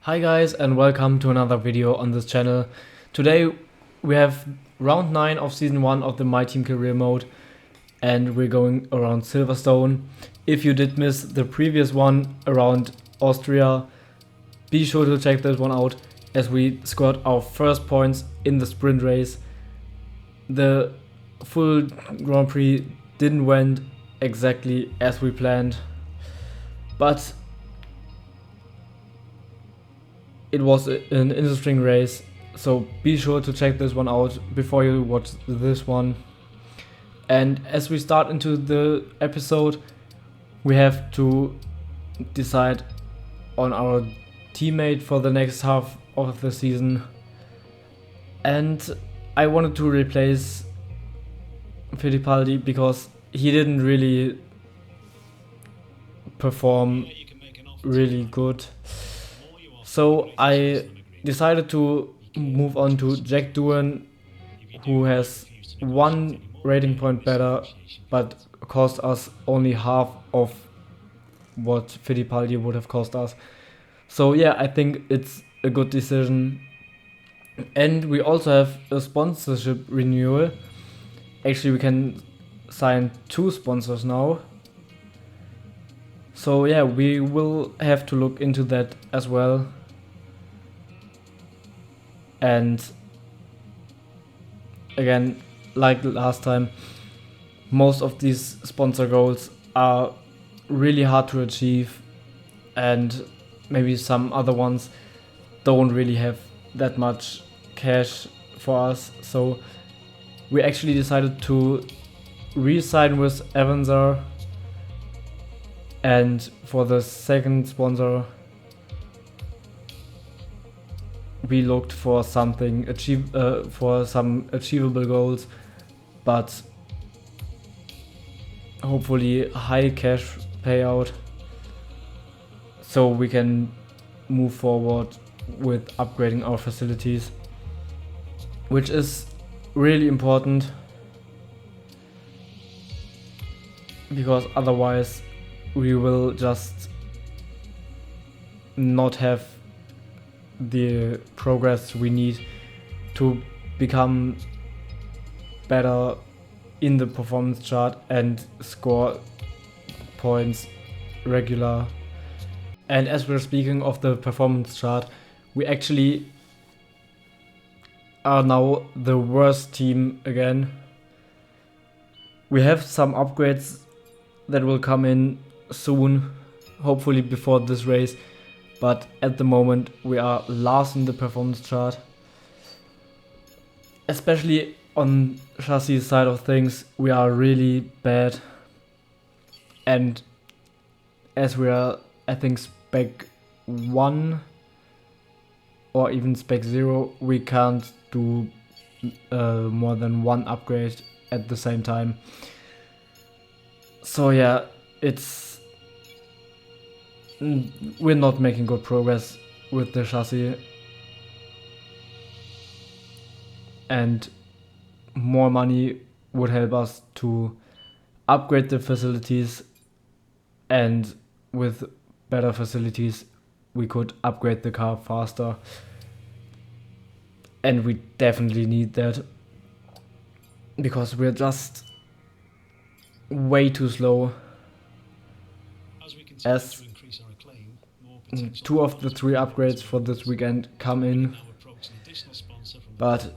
Hi guys, and welcome to another video on this channel. Today we have round 9 of season 1 of the My Team Career mode, and we're going around Silverstone. If you did miss the previous one around Austria, be sure to check that one out, as we scored our first points in the sprint race. The full Grand Prix didn't went exactly as we planned, but it was an interesting race, so be sure to check this one out before you watch this one. And as we start into the episode, we have to decide on our teammate for the next half of the season. And I wanted to replace Fittipaldi because he didn't really perform really good. So I decided to move on to Jack Doohan, who has 1 rating point better, but cost us only half of what Fittipaldi would have cost us. So yeah, I think it's a good decision. And we also have a sponsorship renewal. Actually, we can sign 2 sponsors now. So yeah, we will have to look into that as well. And again, like last time, most of these sponsor goals are really hard to achieve, and maybe some other ones don't really have that much cash for us. So we actually decided to re-sign with Avanzar, and for the second sponsor we looked for something for some achievable goals, but hopefully high cash payout, so we can move forward with upgrading our facilities, which is really important, because otherwise we will just not have the progress we need to become better in the performance chart and score points regular. And as we're speaking of the performance chart, we actually are now the worst team again. We have some upgrades that will come in soon, hopefully before this race, but at the moment we are last in the performance chart. Especially on chassis side of things, we are really bad, and as we are, I think, spec 1 or even spec 0, we can't do more than 1 upgrade at the same time. So yeah, we're not making good progress with the chassis, and more money would help us to upgrade the facilities, and with better facilities we could upgrade the car faster, and we definitely need that because we're just way too slow. As 2 of the 3 upgrades for this weekend come in, but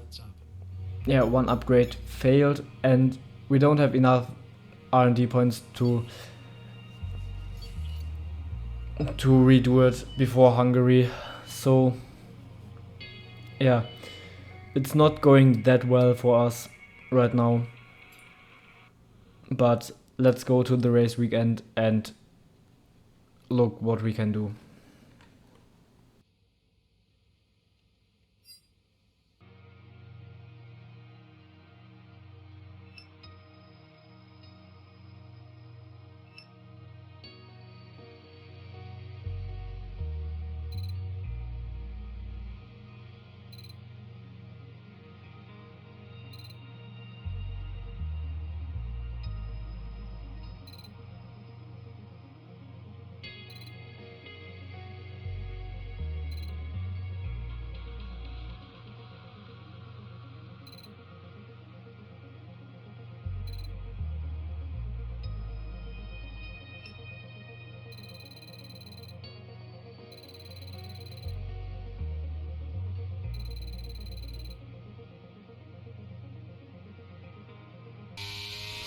yeah, 1 upgrade failed, and we don't have enough R&D points to redo it before Hungary. So yeah, it's not going that well for us right now, but let's go to the race weekend and look what we can do.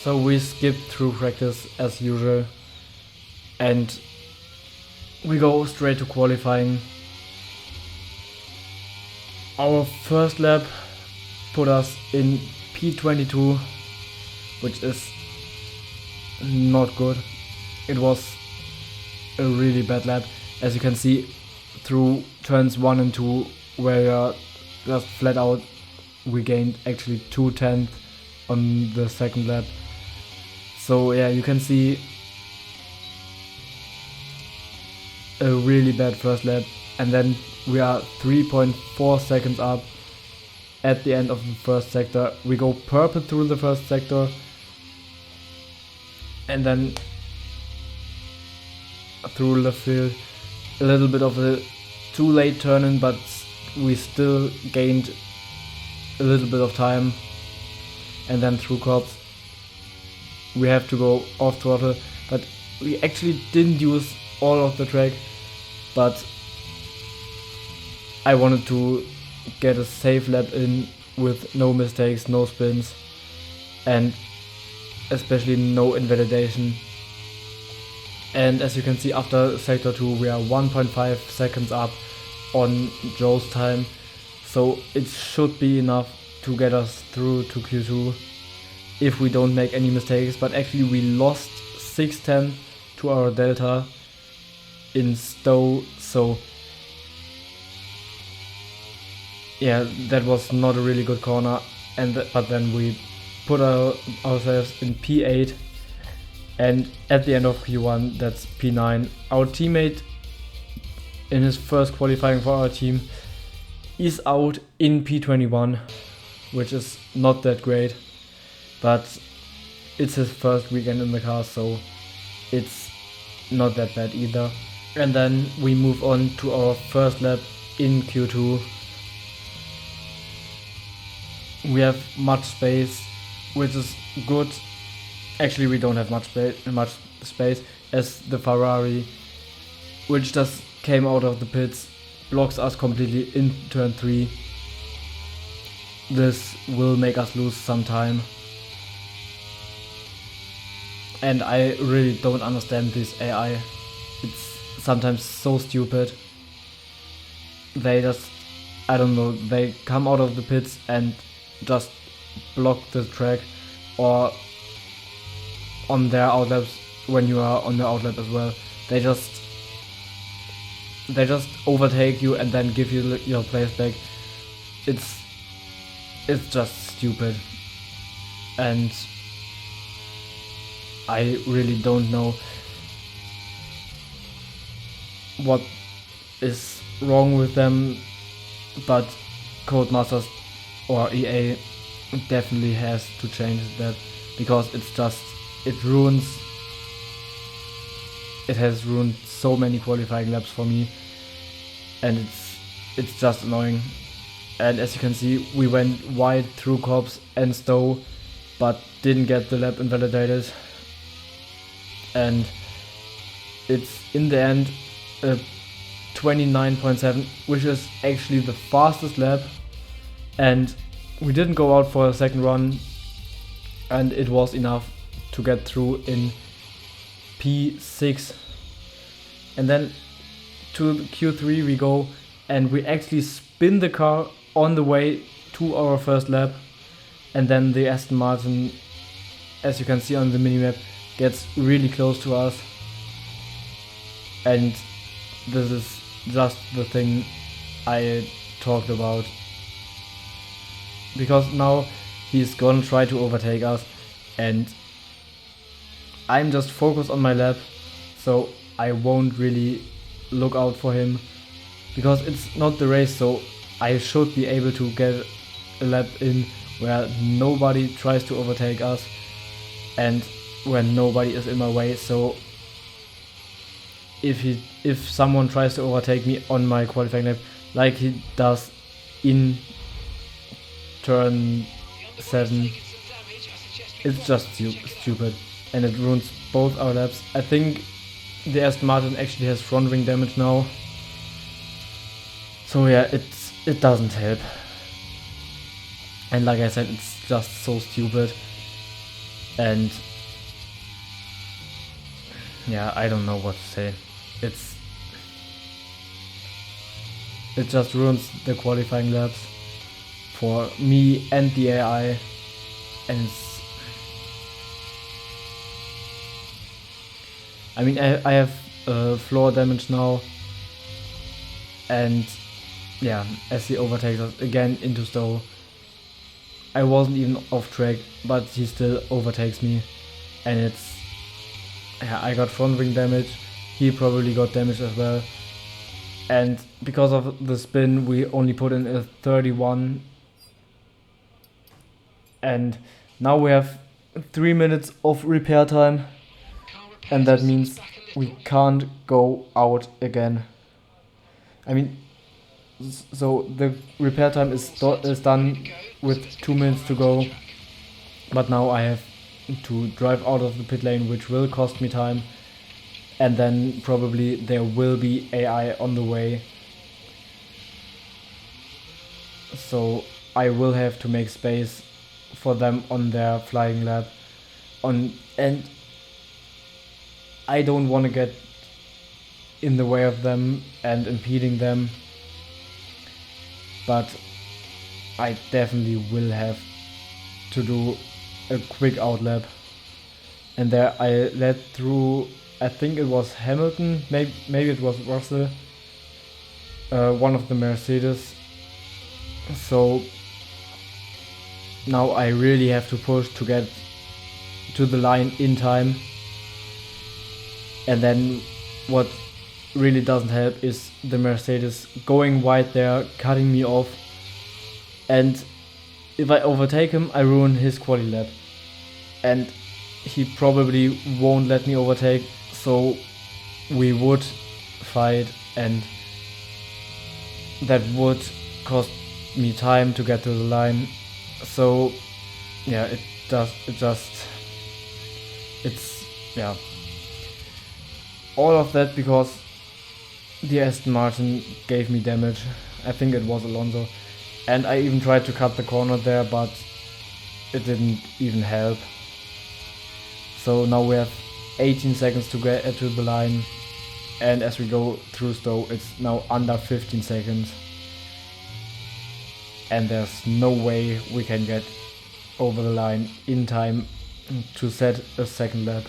So we skipped through practice as usual and we go straight to qualifying. Our first lap put us in P22, which is not good. It was a really bad lap, as you can see through turns 1 and 2, where just flat out we gained actually 2/10 on the second lap. So yeah, you can see a really bad first lap, and then we are 3.4 seconds up at the end of the first sector. We go purple through the first sector, and then through left field, a little bit of a too late turn in, but we still gained a little bit of time. And then through cops we have to go off throttle, but we actually didn't use all of the track, but I wanted to get a safe lap in with no mistakes, no spins, and especially no invalidation. And as you can see, after sector 2 we are 1.5 seconds up on Joe's time, so it should be enough to get us through to Q2 if we don't make any mistakes. But actually we lost 6:10 to our delta in Stowe, so yeah, that was not a really good corner. But then we put ourselves in P8, and at the end of Q1 that's P9. Our teammate in his first qualifying for our team is out in P21, which is not that great, but it's his first weekend in the car, so it's not that bad either. And then we move on to our first lap in Q2. We have much space, which is good. Actually, we don't have much space, as the Ferrari, which just came out of the pits, blocks us completely in turn 3. This will make us lose some time, and I really don't understand this AI. It's sometimes so stupid. They just, I don't know, they come out of the pits and just block the track, or on their outlaps when you are on the outlap as well. They just overtake you and then give you your place back. It's just stupid, and I really don't know what is wrong with them, but Codemasters or EA definitely has to change that, because it has ruined so many qualifying laps for me, and it's just annoying. And as you can see, we went wide through Cops and Stowe, but didn't get the lap invalidated, and it's in the end a 29.7, which is actually the fastest lap. And we didn't go out for a second run, and it was enough to get through in P6. And then to Q3 we go, and we actually spin the car on the way to our first lap, and then the Aston Martin, as you can see on the minimap, gets really close to us. And this is just the thing I talked about, because now he's gonna try to overtake us, and I'm just focused on my lap, so I won't really look out for him, because it's not the race, so I should be able to get a lap in where nobody tries to overtake us and where nobody is in my way. So if someone tries to overtake me on my qualifying lap, like he does in turn 7, it's just stupid, and it ruins both our laps. I think the Aston Martin actually has front wing damage now, so yeah, it doesn't help. And like I said, it's just so stupid. And yeah, I don't know what to say. It just ruins the qualifying laps for me and the AI, and I mean, I have floor damage now, and yeah, as he overtakes us again into Stowe, I wasn't even off track, but he still overtakes me, and yeah, I got front wing damage, he probably got damage as well, and because of the spin we only put in a 31, and now we have 3 minutes of repair time, and that means we can't go out again. I mean, so the repair time is done with 2 minutes to go, but now I have to drive out of the pit lane, which will cost me time, and then probably there will be AI on the way, so I will have to make space for them on their flying lap, and I don't want to get in the way of them and impeding them, but I definitely will have to do a quick outlap. And there I led through, I think it was Hamilton, maybe it was Russell, one of the Mercedes. So now I really have to push to get to the line in time. And then what really doesn't help is the Mercedes going wide there, cutting me off, and if I overtake him I ruin his quali lap, and he probably won't let me overtake, so we would fight, and that would cost me time to get to the line. So yeah, yeah, all of that because the Aston Martin gave me damage. I think it was Alonso, and I even tried to cut the corner there, but it didn't even help. So now we have 18 seconds to get to the line, and as we go through Stowe it's now under 15 seconds, and there's no way we can get over the line in time to set a second lap.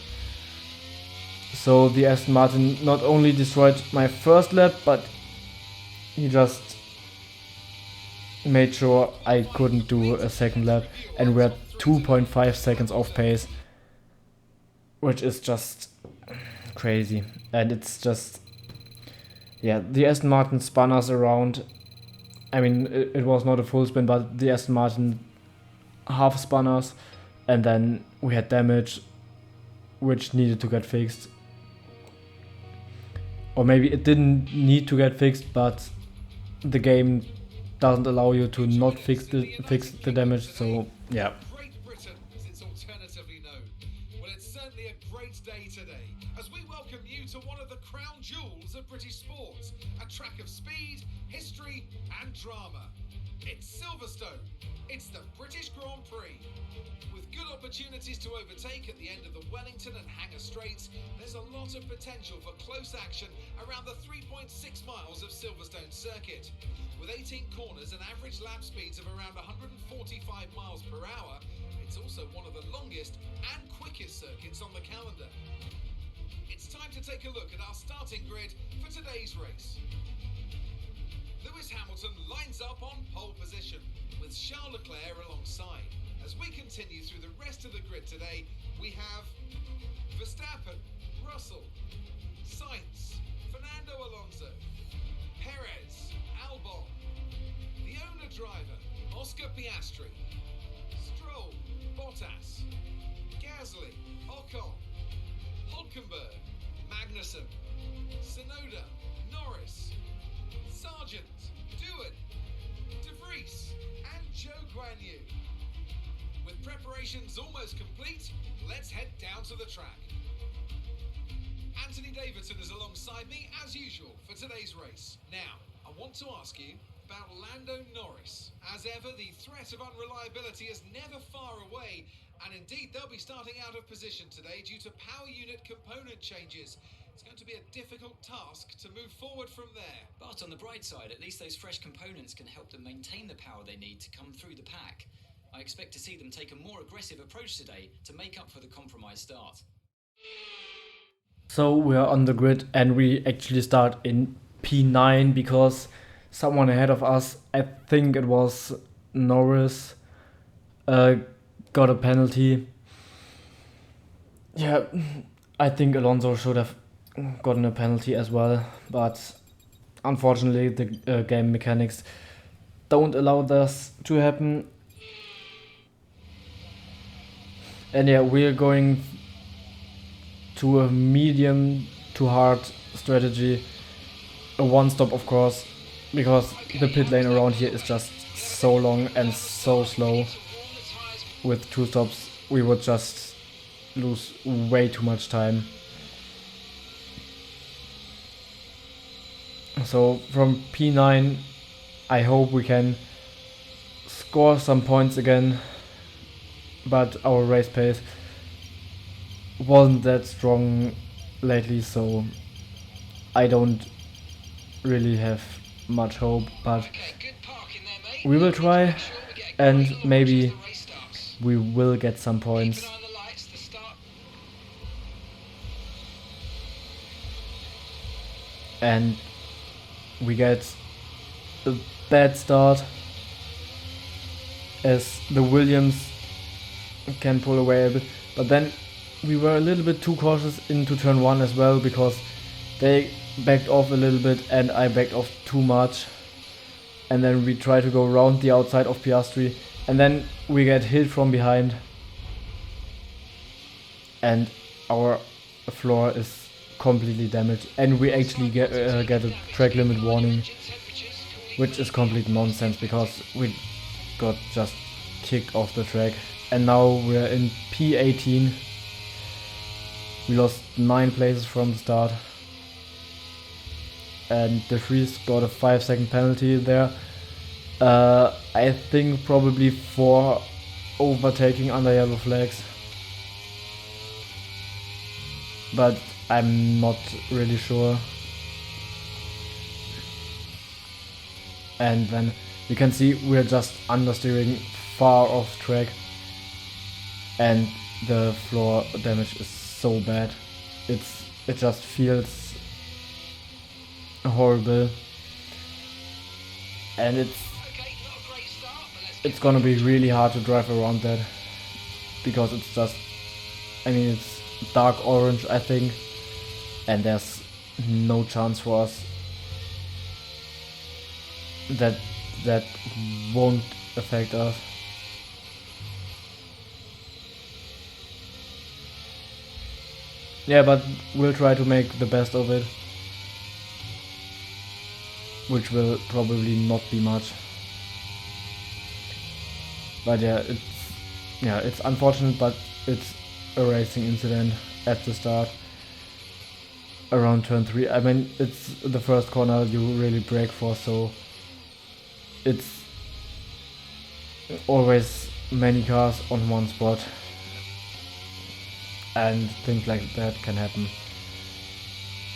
So the Aston Martin not only destroyed my first lap, but he just made sure I couldn't do a second lap, and we're 2.5 seconds off pace, which is just crazy. And it's just, yeah, the Aston Martin spun us around. I mean, it was not a full spin, but the Aston Martin half spun us, and then we had damage which needed to get fixed. Or maybe it didn't need to get fixed, but the game doesn't allow you to not fix the damage, so yeah. Great Britain, as it's alternatively known. Well, it's certainly a great day today, as we welcome you to one of the crown jewels of British sports, a track of speed, history and drama. It's Silverstone. It's the British Grand Prix. With good opportunities to overtake at the end of the Wellington and Hangar Straights, there's a lot of potential for close action around the 3.6 miles of Silverstone circuit. With 18 corners and average lap speeds of around 145 miles per hour, it's also one of the longest and quickest circuits on the calendar. It's time to take a look at our starting grid for today's race. Lewis Hamilton lines up on pole position, with Charles Leclerc alongside. As we continue through the rest of the grid today, we have Verstappen, Russell, Sainz, Fernando Alonso, Perez, Albon, the owner driver, Oscar Piastri, Stroll, Bottas, Gasly, Ocon, Hulkenberg, Magnussen, Tsunoda, Norris, Sargent, Dewan, De Vries and Joe Guan Yu. With preparations almost complete, let's head down to the track. Anthony Davidson is alongside me as usual for today's race. Now, I want to ask you, about Lando Norris. As ever, the threat of unreliability is never far away, and indeed they'll be starting out of position today due to power unit component changes. It's going to be a difficult task to move forward from there. But on the bright side, at least those fresh components can help them maintain the power they need to come through the pack. I expect to see them take a more aggressive approach today to make up for the compromised start. So we are on the grid and we actually start in P9 because someone ahead of us, I think it was Norris, got a penalty. Yeah, I think Alonso should have gotten a penalty as well, but unfortunately the game mechanics don't allow this to happen. And yeah, we're going to a medium to hard strategy, a one stop of course, because the pit lane around here is just so long and so slow. With 2 stops we would just lose way too much time. So from P9 I hope we can score some points again, but our race pace wasn't that strong lately, so I don't really have much hope, but we will try and maybe we will get some points. And we get a bad start as the Williams can pull away a bit, but then we were a little bit too cautious into turn 1 as well, because they backed off a little bit and I backed off too much, and then we try to go around the outside of Piastri and then we get hit from behind and our floor is completely damaged, and we actually get a track limit warning, which is complete nonsense because we got just kicked off the track. And now we're in P18. We lost 9 places from the start. And De Vries got a 5-second penalty there. I think probably for overtaking under yellow flags. But I'm not really sure. And then you can see we're just understeering far off track. And the floor damage is so bad. It just feels horrible. And it's gonna be really hard to drive around that, because it's just, I mean, it's dark orange I think, and there's no chance for us that won't affect us. Yeah, but we'll try to make the best of it, which will probably not be much. But yeah, it's unfortunate, but it's a racing incident at the start around turn 3. I mean, it's the first corner you really brake for, so it's always many cars on one spot, and things like that can happen.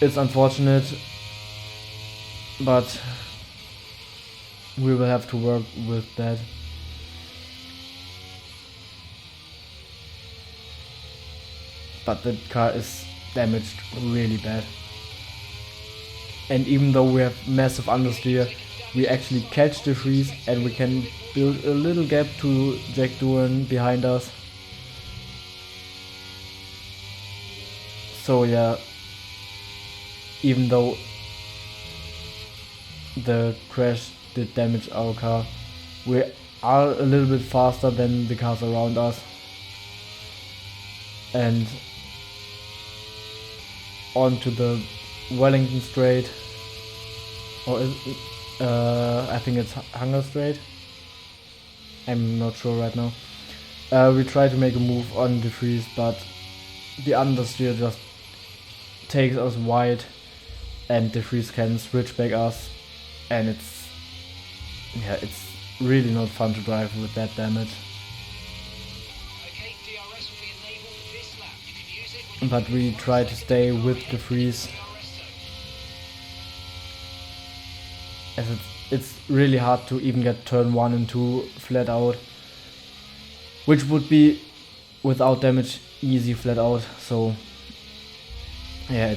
It's unfortunate, but we will have to work with that. But the car is damaged really bad. And even though we have massive understeer, we actually catch De Vries and we can build a little gap to Jack Doohan behind us. So yeah, even though the crash did damage our car, we are a little bit faster than the cars around us. And onto the Wellington Straight, or I think it's Hunger Straight, I'm not sure right now. We try to make a move on De Vries, but the understeer just takes us wide and De Vries can switch back us, and yeah, it's really not fun to drive with that damage. Okay, DRS will be enabled this lap. You can use it when But we try to stay with the freeze, DRS zone. as it's really hard to even get turn 1 and 2 flat out, which would be without damage easy flat out. So yeah,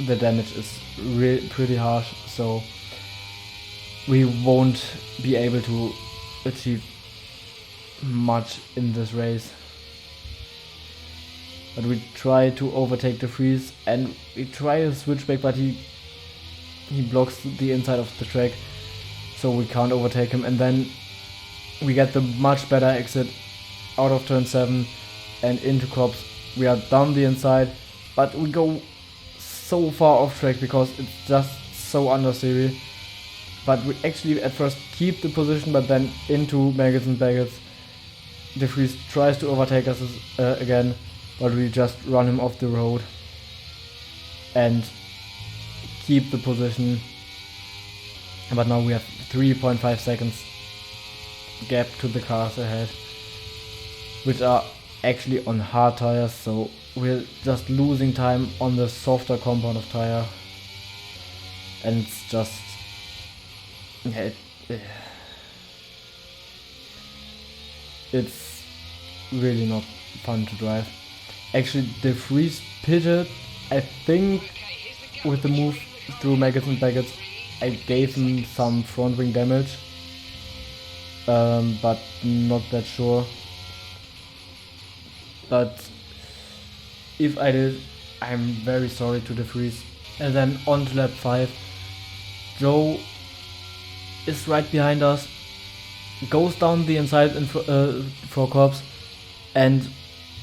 the damage is pretty harsh, so we won't be able to achieve much in this race. But we try to overtake the freeze, and we try to switch back, but he blocks the inside of the track, so we can't overtake him. And then we get the much better exit out of turn 7 and into Cops. We are down the inside, but we go so far off track because it's just so understeery. But we actually at first keep the position, but then into Maggots and Baggots, De Vries tries to overtake us again, but we just run him off the road and keep the position. But now we have 3.5 seconds gap to the cars ahead, which are actually on hard tires, so we're just losing time on the softer compound of tire, and it's just it's really not fun to drive. Actually, De Vries pitted, I think, with the move through Maggots and Baggots. I gave him some front wing damage, but not that sure. But if I did, I'm very sorry to De Vries. And then on to lap 5, Joe is right behind us, goes down the inside for Cops, and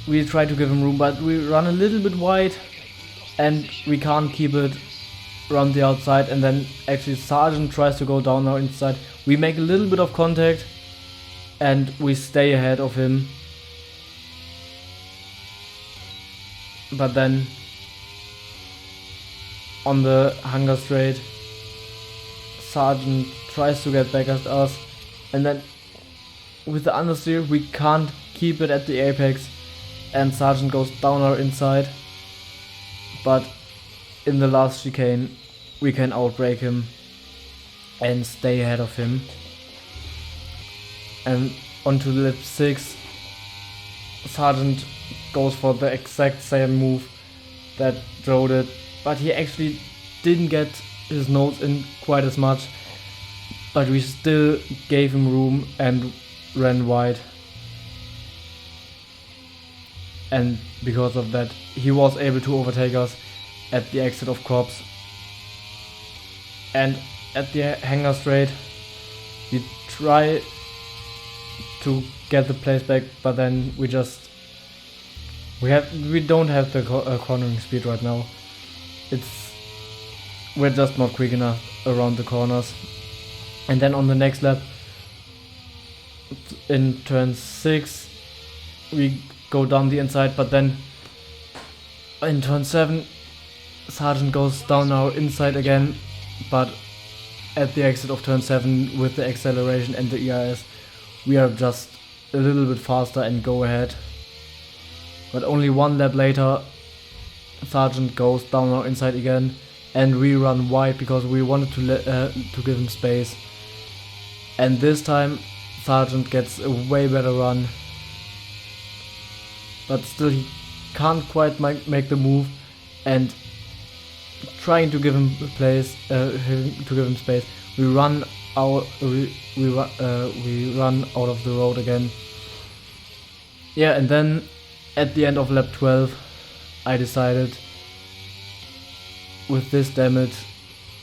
we try to give him room, but we run a little bit wide and we can't keep it around the outside. And then actually Sargent tries to go down our inside. We make a little bit of contact and we stay ahead of him. But then on the hunger straight, Sargent tries to get back at us, and then with the understeer we can't keep it at the apex, and Sargent goes down our inside. But in the last chicane we can outbrake him and stay ahead of him. And onto lap 6, Sargent goes for the exact same move that Joe did, but he actually didn't get his nose in quite as much, but we still gave him room and ran wide. And because of that, he was able to overtake us at the exit of Cops. And at the hangar straight, we try to get the place back, but then we don't have the cornering speed right now. We're just not quick enough around the corners. And then on the next lap, in turn 6, we go down the inside, but then in turn 7, Sargent goes down our inside again, but at the exit of turn 7 with the acceleration and the ERS, we are just a little bit faster and go ahead. But only one lap later, Sargent goes down our inside again, and we run wide because we wanted to give him space. And this time, Sargent gets a way better run, but still he can't quite make the move, and trying to give him space, we run out of the road again. Yeah, and then at the end of lap 12, I decided with this damage,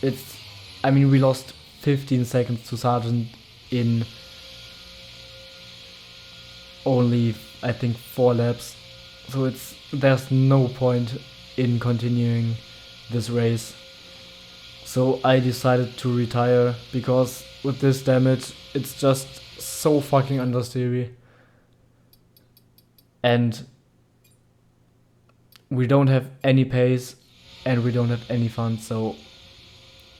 we lost 15 seconds to Sargent in only, I think, 4 laps. So there's no point in continuing this race. So I decided to retire, because with this damage, it's just so fucking understeery. And we don't have any pace and we don't have any fun, so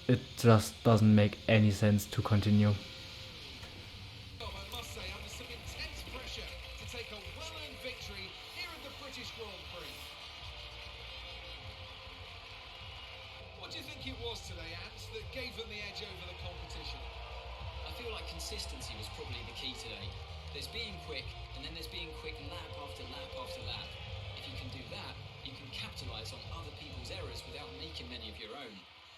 it just doesn't make any sense to continue. I must say, under some intense pressure to take a well-earned victory here at the British Grand Prix. What do you think it was today, Ants, that gave them the edge over the competition? I feel like consistency was probably the key today. There's being quick, and then there's being quick lap after lap after lap. If you can do that, you can capitalise on other people's errors without making many of your own.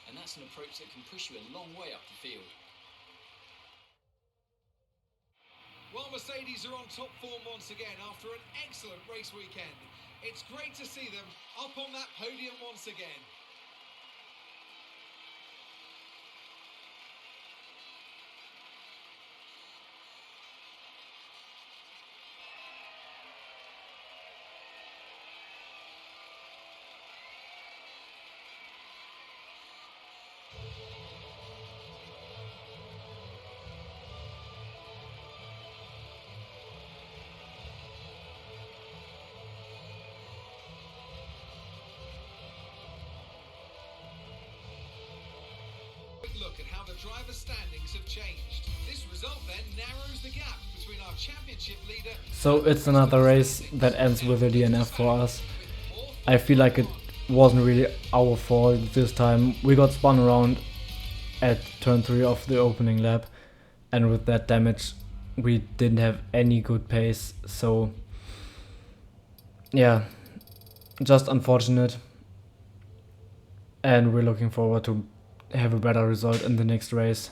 And that's an approach that can push you a long way up the field. Well, Mercedes are on top form once again after an excellent race weekend. It's great to see them up on that podium once again. Look at how the driver standings have changed. This result then narrows the gap between our championship leader. So it's another race that ends with a DNF for us. I feel like it wasn't really our fault this time. We got spun around at turn 3 of the opening lap, and with that damage we didn't have any good pace, so yeah, just unfortunate, and we're looking forward to have a better result in the next race.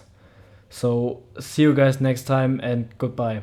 So see you guys next time, and goodbye.